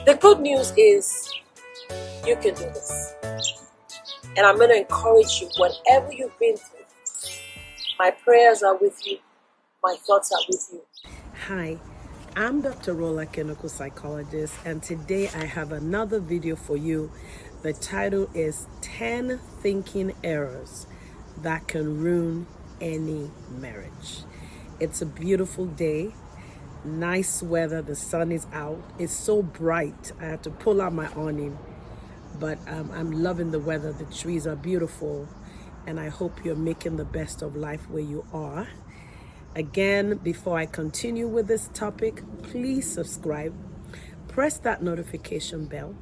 The good news is you can do this. And I'm going to encourage you, whatever you've been through, my prayers are with you. My thoughts are with you. Hi, I'm Dr. Rola, clinical psychologist, and today I have another video for you. The title is 10 Thinking Errors That Can Ruin Any Marriage. It's a beautiful day, nice weather, the sun is out. It's so bright, I had to pull out my awning, but I'm loving the weather. The trees are beautiful, and I hope you're making the best of life where you are. Again, before I continue with this topic, please subscribe, press that notification bell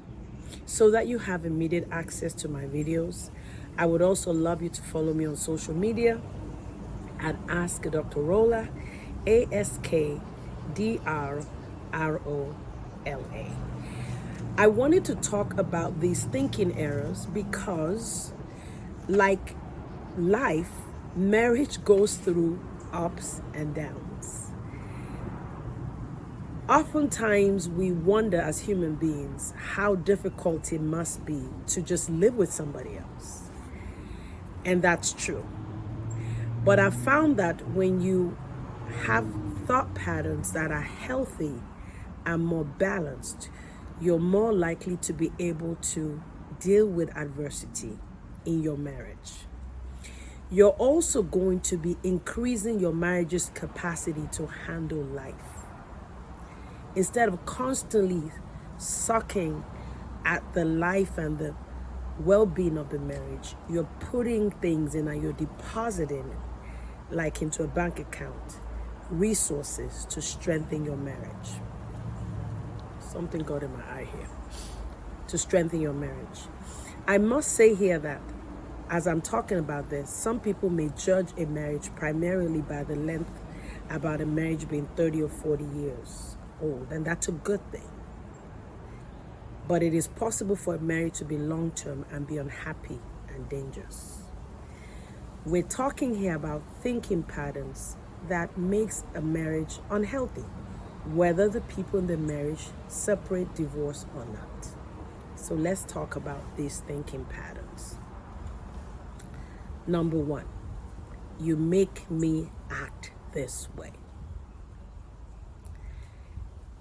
so that you have immediate access to my videos. I would also love you to follow me on social media at Ask Dr. Rola, AskDrRola. I wanted to talk about these thinking errors because, like life, marriage goes through ups and downs. Oftentimes we wonder as human beings how difficult it must be to just live with somebody else. And that's true. But I found that when you have thought patterns that are healthy and more balanced, you're more likely to be able to deal with adversity in your marriage. You're also going to be increasing your marriage's capacity to handle life. Instead of constantly sucking at the life and the well-being of the marriage, you're putting things in and you're depositing, like into a bank account, resources to strengthen your marriage. Something got in my eye here. To strengthen your marriage. I must say here that as I'm talking about this, some people may judge a marriage primarily by the length about a marriage being 30 or 40 years old, and that's a good thing. But it is possible for a marriage to be long-term and be unhappy and dangerous. We're talking here about thinking patterns that makes a marriage unhealthy, whether the people in the marriage separate, divorce, or not. So let's talk about these thinking patterns. Number one, you make me act this way.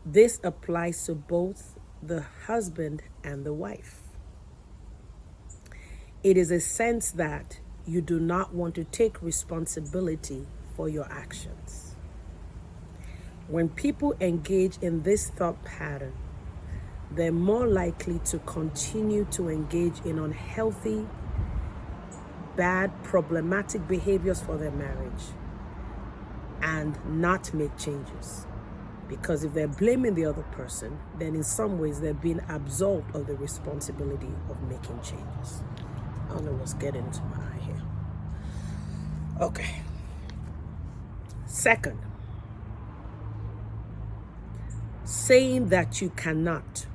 This applies to both the husband and the wife. It is a sense that you do not want to take responsibility for your actions. When people engage in this thought pattern, they're more likely to continue to engage in unhealthy, bad, problematic behaviors for their marriage and not make changes. Because if they're blaming the other person, then in some ways they're being absolved of the responsibility of making changes. I don't know what's getting into my eye here. Okay. Second, saying that you cannot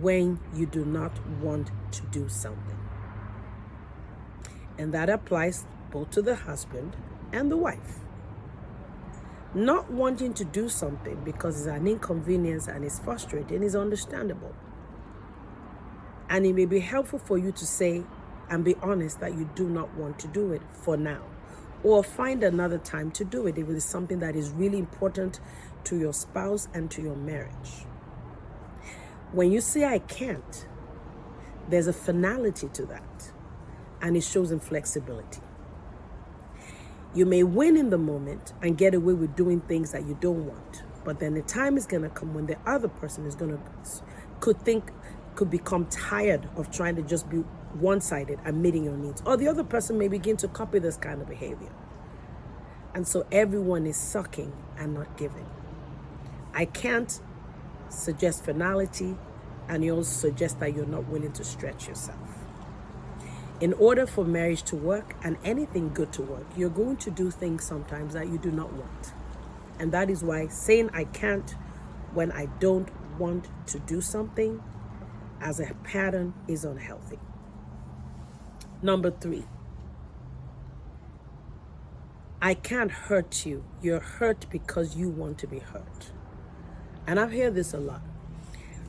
when you do not want to do something. And that applies both to the husband and the wife. Not wanting to do something because it's an inconvenience and it's frustrating is understandable. And it may be helpful for you to say and be honest that you do not want to do it for now, or find another time to do it if it is something that is really important to your spouse and to your marriage. When you say I can't, there's a finality to that, and it shows inflexibility. You may win in the moment and get away with doing things that you don't want, but then the time is going to come when the other person is could become tired of trying to just be one-sided and meeting your needs, or the other person may begin to copy this kind of behavior. And so everyone is sucking and not giving. I can't suggest finality, and you also suggest that you're not willing to stretch yourself. In order for marriage to work and anything good to work, you're going to do things sometimes that you do not want. And that is why saying I can't when I don't want to do something as a pattern is unhealthy. Number 3, I can't hurt you. You're hurt because you want to be hurt. And I've heard this a lot.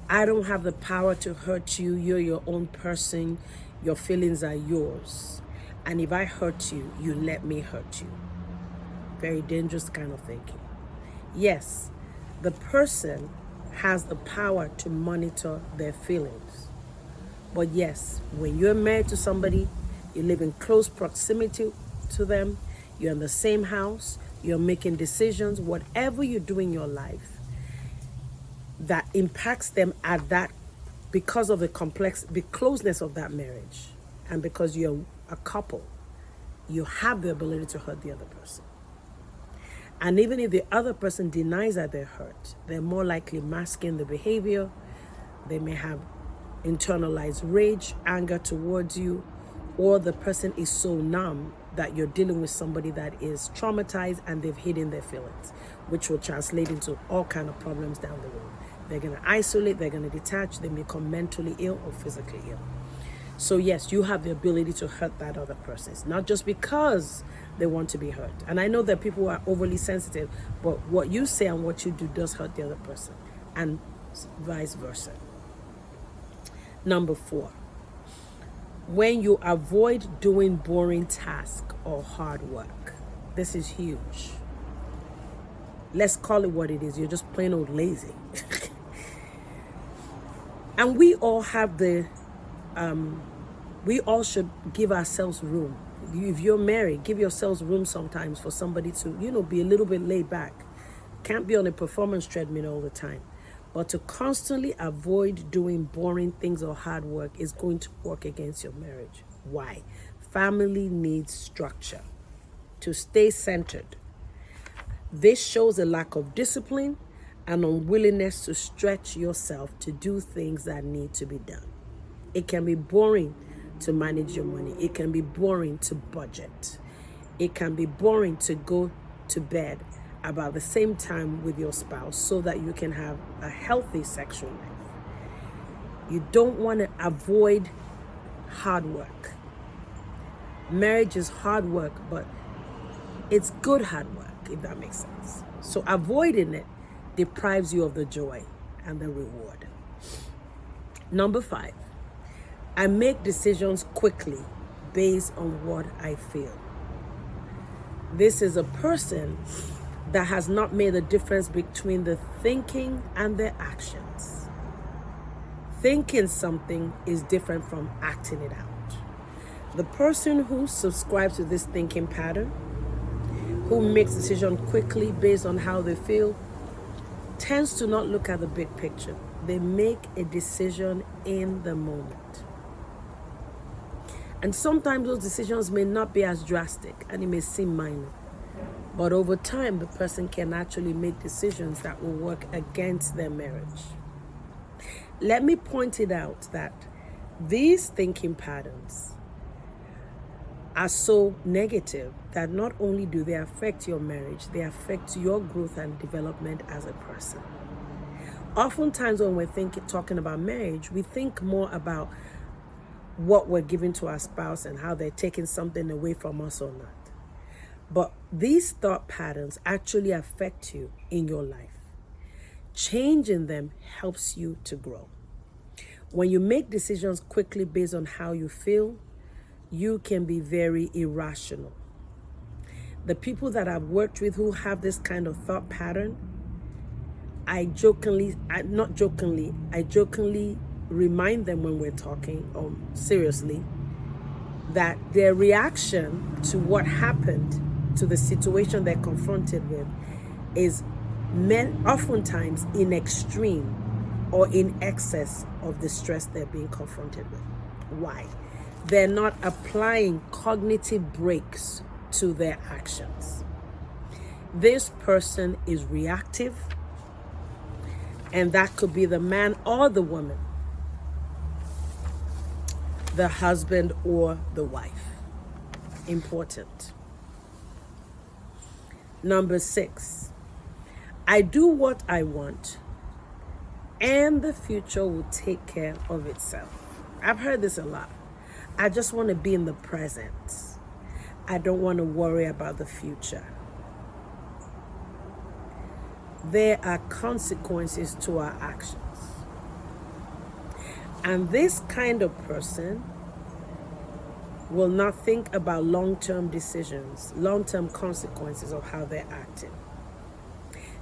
I don't have the power to hurt you. You're your own person. Your feelings are yours. And if I hurt you, you let me hurt you. Very dangerous kind of thinking. Yes, the person has the power to monitor their feelings. But yes, when you're married to somebody, you live in close proximity to them, you're in the same house, you're making decisions, whatever you do in your life that impacts them at that, because of the closeness of that marriage, and because you're a couple, you have the ability to hurt the other person. And even if the other person denies that they're hurt, they're more likely masking the behavior. They may have internalized rage, anger towards you, or the person is so numb that you're dealing with somebody that is traumatized and they've hidden their feelings, which will translate into all kind of problems down the road. They're going to isolate, they're going to detach, they become mentally ill or physically ill. So yes, you have the ability to hurt that other person. It's not just because they want to be hurt. And I know that people are overly sensitive, but what you say and what you do does hurt the other person, and vice versa. Number 4, when you avoid doing boring tasks or hard work. This is huge. Let's call it what it is. You're just plain old lazy. And we all have we all should give ourselves room. If you're married, give yourselves room sometimes for somebody to, be a little bit laid back. Can't be on a performance treadmill all the time. But to constantly avoid doing boring things or hard work is going to work against your marriage. Why? Family needs structure to stay centered. This shows a lack of discipline and unwillingness to stretch yourself to do things that need to be done. It can be boring to manage your money. It can be boring to budget. It can be boring to go to bed about the same time with your spouse so that you can have a healthy sexual life. You don't want to avoid hard work. Marriage is hard work, but it's good hard work, if that makes sense. So avoiding it deprives you of the joy and the reward. Number 5, I make decisions quickly based on what I feel. This is a person that has not made a difference between the thinking and the actions. Thinking something is different from acting it out. The person who subscribes to this thinking pattern, who makes decisions quickly based on how they feel, tends to not look at the big picture. They make a decision in the moment. And sometimes those decisions may not be as drastic and it may seem minor. But over time, the person can actually make decisions that will work against their marriage. Let me point it out that these thinking patterns are so negative that not only do they affect your marriage, they affect your growth and development as a person. Oftentimes when we're talking about marriage, we think more about what we're giving to our spouse and how they're taking something away from us or not. But these thought patterns actually affect you in your life. Changing them helps you to grow. When you make decisions quickly based on how you feel, you can be very irrational. The people that I've worked with who have this kind of thought pattern, I jokingly remind them when we're talking, or seriously, that their reaction to what happened, to the situation they're confronted with, is oftentimes in extreme or in excess of the stress they're being confronted with. Why? They're not applying cognitive breaks to their actions. This person is reactive, and that could be the man or the woman, the husband or the wife. Important. Number 6, I do what I want, and the future will take care of itself. I've heard this a lot. I just want to be in the present. I don't want to worry about the future. There are consequences to our actions. And this kind of person will not think about long-term decisions, long-term consequences of how they're acting.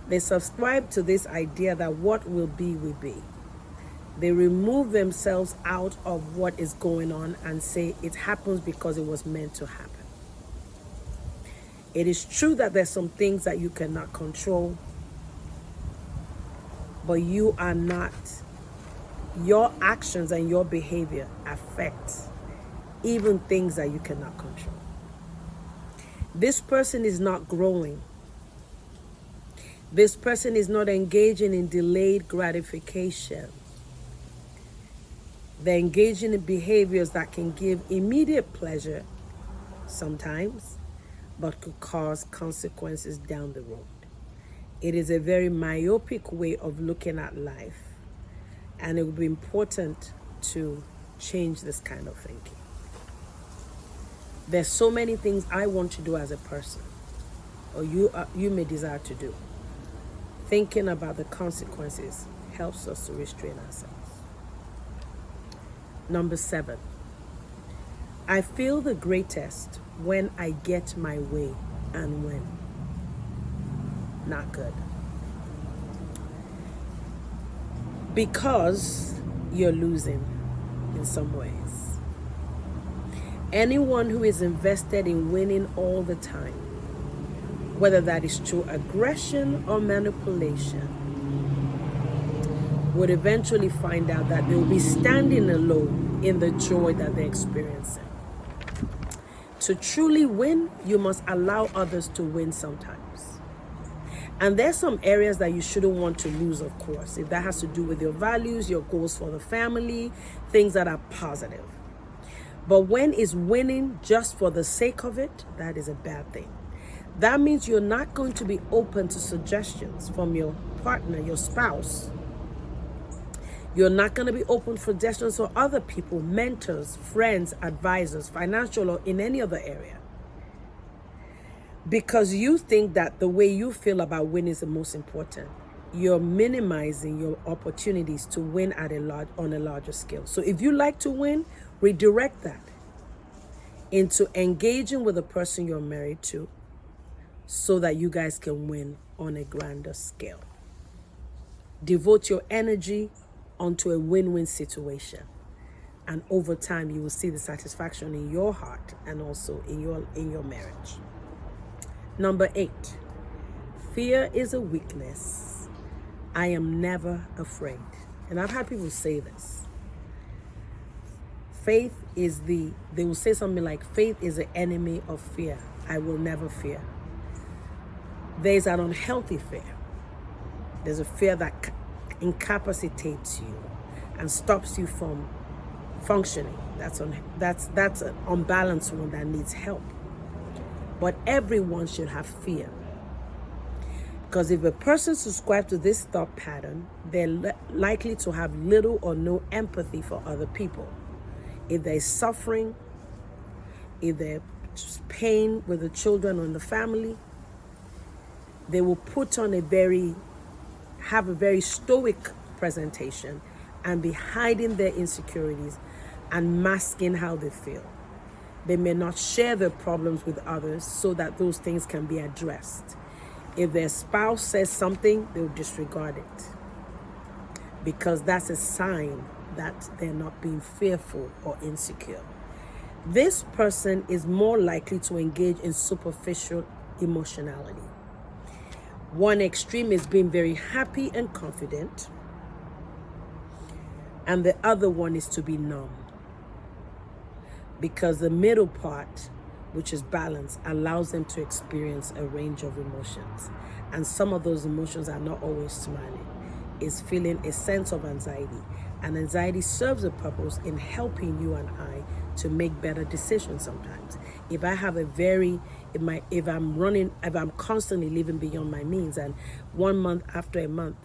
They subscribe to this idea that what will be, will be. They remove themselves out of what is going on and say it happens because it was meant to happen. It is true that there's some things that you cannot control, but you are not. Your actions and your behavior affect even things that you cannot control. This person is not growing. This person is not engaging in delayed gratification. They're engaging in behaviors that can give immediate pleasure sometimes, but could cause consequences down the road. It is a very myopic way of looking at life, and it will be important to change this kind of thinking. There's so many things I want to do as a person, or you may desire to do. Thinking about the consequences helps us to restrain ourselves. Number 7, I feel the greatest when I get my way and win. Not good. Because you're losing in some ways. Anyone who is invested in winning all the time, whether that is through aggression or manipulation, would eventually find out that they'll be standing alone in the joy that they're experiencing. To truly win, you must allow others to win sometimes. And there's some areas that you shouldn't want to lose, of course, if that has to do with your values, your goals for the family, things that are positive. But when is winning just for the sake of it, that is a bad thing. That means you're not going to be open to suggestions from your partner, your spouse. You're not going to be open for suggestions for other people, mentors, friends, advisors, financial or in any other area. Because you think that the way you feel about winning is the most important. You're minimizing your opportunities to win on a larger scale. So if you like to win, redirect that into engaging with the person you're married to so that you guys can win on a grander scale. Devote your energy onto a win-win situation, and over time you will see the satisfaction in your heart and also in your marriage. Number 8, fear is a weakness. I am never afraid. And I've had people say this. They will say something like, faith is the enemy of fear. I will never fear. There's an unhealthy fear. There's a fear that incapacitates you and stops you from functioning. That's an unbalanced one that needs help. But everyone should have fear. Because if a person subscribes to this thought pattern, they're likely to have little or no empathy for other people. If there's suffering, if there's pain with the children or in the family, they will put on have a very stoic presentation and be hiding their insecurities and masking how they feel. They may not share their problems with others so that those things can be addressed. If their spouse says something, they'll disregard it, because that's a sign that they're not being fearful or insecure. This person is more likely to engage in superficial emotionality. One extreme is being very happy and confident, and the other one is to be numb. Because the middle part, which is balance, allows them to experience a range of emotions. And some of those emotions are not always smiling. It's feeling a sense of anxiety. And anxiety serves a purpose in helping you and I to make better decisions sometimes. If I have if I'm constantly living beyond my means, and 1 month after a month,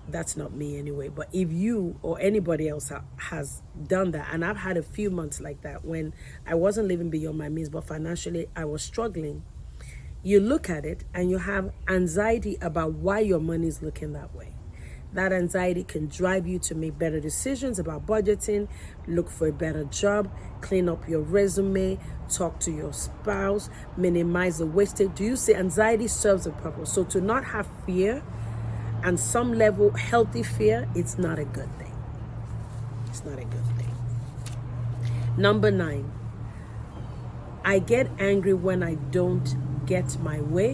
that's not me anyway. But if you or anybody else has done that, and I've had a few months like that when I wasn't living beyond my means, but financially I was struggling, you look at it and you have anxiety about why your money is looking that way. That anxiety can drive you to make better decisions about budgeting, look for a better job, clean up your resume, talk to your spouse, minimize the wastage. Do you see anxiety serves a purpose? So to not have fear and some level healthy fear, it's not a good thing. It's not a good thing. Number 9, I get angry when I don't get my way,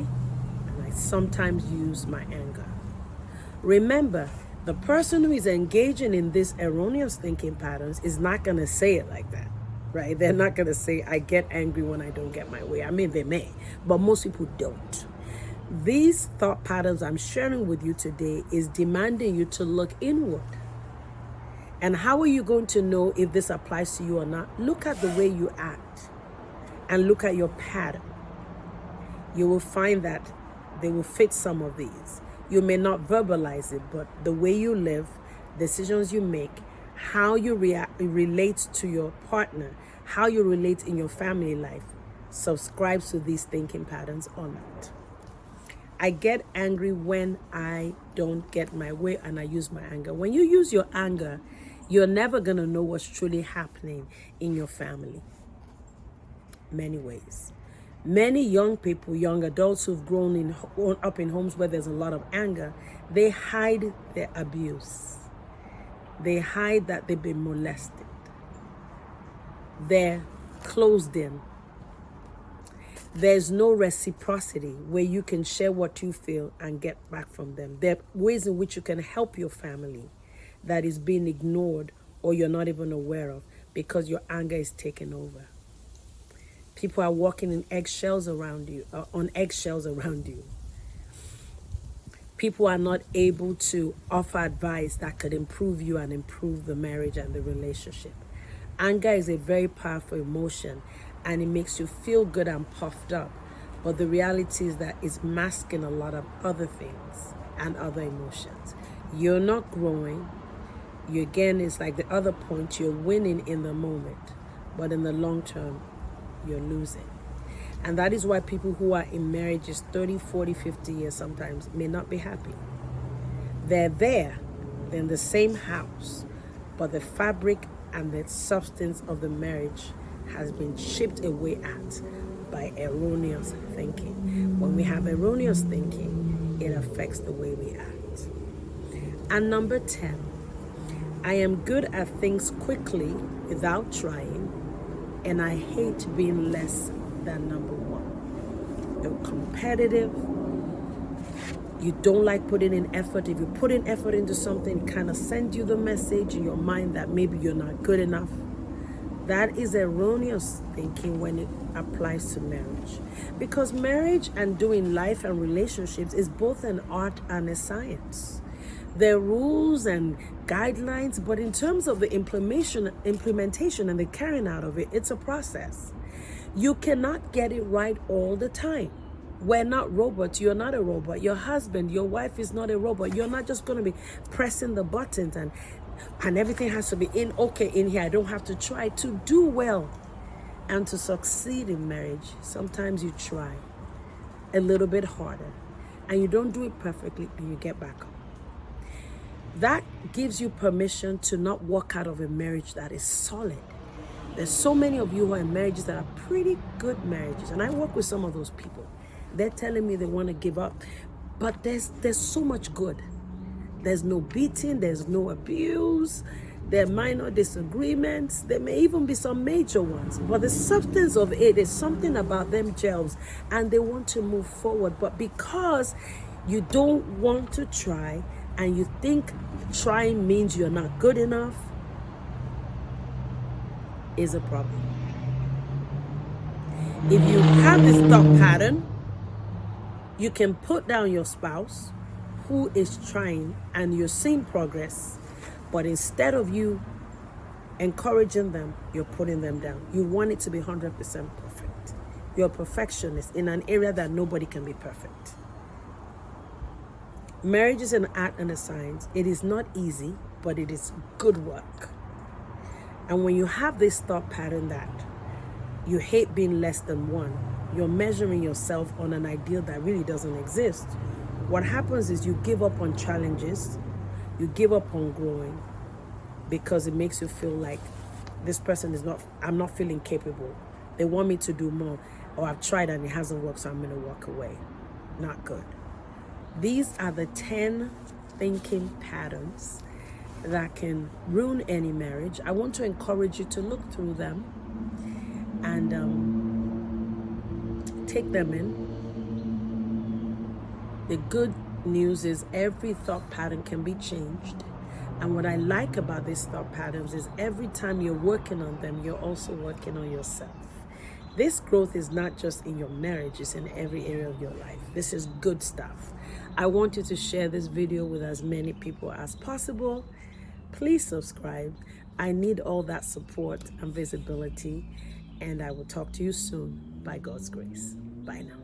and I sometimes use my anger. Remember, the person who is engaging in these erroneous thinking patterns is not going to say it like that, right? They're not going to say, I get angry when I don't get my way. I mean, they may, but most people don't. These thought patterns I'm sharing with you today is demanding you to look inward. And how are you going to know if this applies to you or not? Look at the way you act and look at your pattern. You will find that they will fit some of these. You may not verbalize it, but the way you live, decisions you make, how you relate to your partner, how you relate in your family life, subscribes to these thinking patterns or not. I get angry when I don't get my way and I use my anger. When you use your anger, you're never going to know what's truly happening in your family. Many ways. Many young people, young adults who've grown up in homes where there's a lot of anger, they hide their abuse. They hide that they've been molested. They're closed in. There's no reciprocity where you can share what you feel and get back from them. There are ways in which you can help your family that is being ignored or you're not even aware of because your anger is taken over. People are walking in eggshells around you, on eggshells around you. People are not able to offer advice that could improve you and improve the marriage and the relationship. Anger is a very powerful emotion and it makes you feel good and puffed up. But the reality is that it's masking a lot of other things and other emotions. You're not growing. Again, it's like the other point, you're winning in the moment, but in the long term, you're losing. And that is why people who are in marriages 30, 40, 50 years sometimes may not be happy. They're there, they're in the same house, but the fabric and the substance of the marriage has been chipped away at by erroneous thinking. When we have erroneous thinking, it affects the way we act. And number 10, I am good at things quickly without trying, and I hate being less than number 1. You're competitive. You don't like putting in effort. If you put in effort into something, it kind of sends you the message in your mind that maybe you're not good enough. That is erroneous thinking when it applies to marriage. Because marriage and doing life and relationships is both an art and a science. There are rules and guidelines, but in terms of the implementation and the carrying out of it, it's a process. You cannot get it right all the time. We're not robots. You're not a robot. Your husband, your wife is not a robot. You're not just going to be pressing the buttons and everything has to be in here. I don't have to try to do well. And to succeed in marriage, sometimes you try a little bit harder and you don't do it perfectly and you get back up. That gives you permission to not walk out of a marriage that is solid. There's so many of you who are in marriages that are pretty good marriages, and I work with some of those people. They're telling me they want to give up, but there's so much good. There's no beating, there's no abuse, there are minor disagreements, there may even be some major ones, but the substance of it is something about them gels, and they want to move forward. But because you don't want to try, and you think trying means you're not good enough, is a problem. If you have this thought pattern, you can put down your spouse who is trying and you're seeing progress, but instead of you encouraging them, you're putting them down. You want it to be 100% perfect. You're a perfectionist in an area that nobody can be perfect. Marriage is an art and a science. It is not easy, but it is good work. And when you have this thought pattern that you hate being less than 1, you're measuring yourself on an ideal that really doesn't exist. What happens is you give up on challenges, You give up on growing because it makes you feel like this person is not, I'm not feeling capable. They want me to do more, or I've tried and it hasn't worked, so I'm going to walk away. Not good. These are the 10 thinking patterns that can ruin any marriage. I want to encourage you to look through them and take them in. The good news is every thought pattern can be changed. And what I like about these thought patterns is every time you're working on them, you're also working on yourself. This growth is not just in your marriage, it's in every area of your life. This is good stuff. I want you to share this video with as many people as possible. Please subscribe. I need all that support and visibility. And I will talk to you soon by God's grace. Bye now.